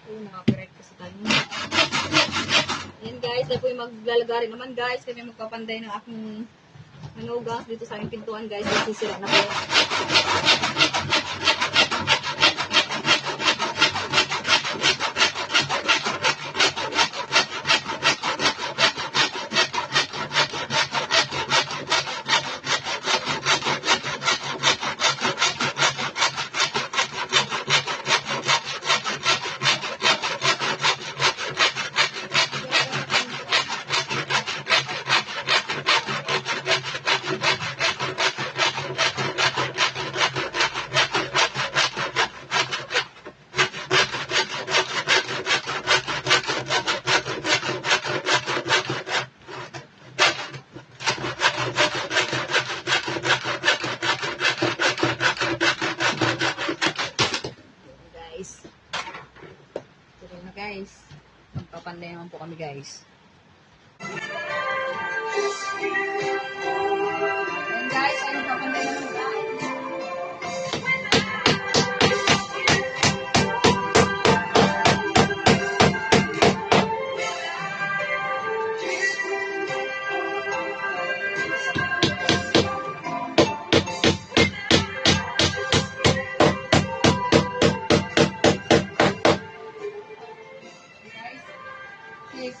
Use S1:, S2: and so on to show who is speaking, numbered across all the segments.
S1: Nakakorek kasi tayo. Ayan guys, dahil po yung maglalagari naman guys. Kami magpapanday ng aking manugas dito sa aming pintuan guys. Sisira na po. Guys, magpapanday naman po kami guys. And guys, ay magpapanday naman guys.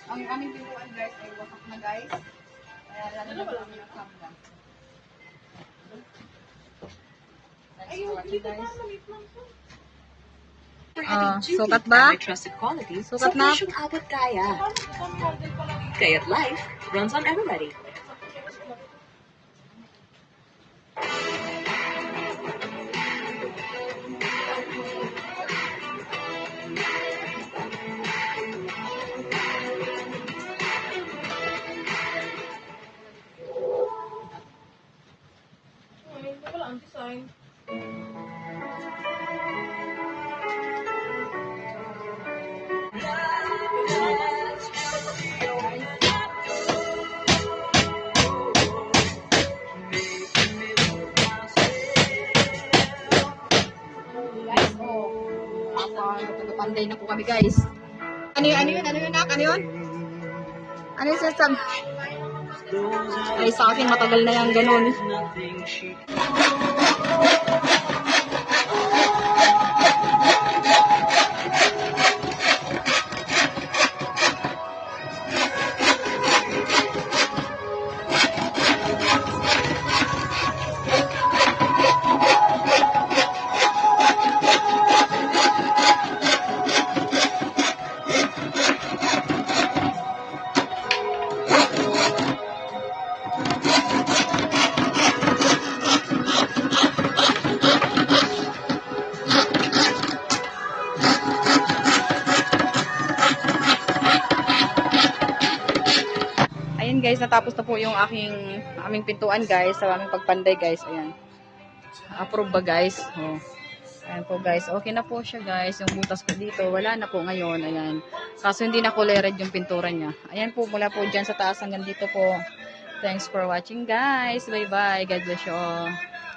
S1: Ang aming pintuan guys ay wasak na guys. Kaya lalo na kami ng kamera. Thanks for watching guys. Sukat ba? Sukat na?
S2: Kaya't life runs on Everready.
S1: Wala ang design. Panday na po kami guys. Ano yun? Ano yun? Ano yun? Ano yun? Ano yung sasab? Ay sa akin matagal na yan ganun. Ayan guys, natapos na po yung aming pintuan guys, sa aming pagpanday guys. Ayan. Approve ba guys? Oh. Ayan po guys, okay na po siya guys. Yung butas ko dito, wala na po ngayon. Ayan. Kaso hindi na kulay red yung pintura niya. Ayan po, mula po dyan sa taas hanggang dito po. Thanks for watching guys. Bye bye. God bless you all.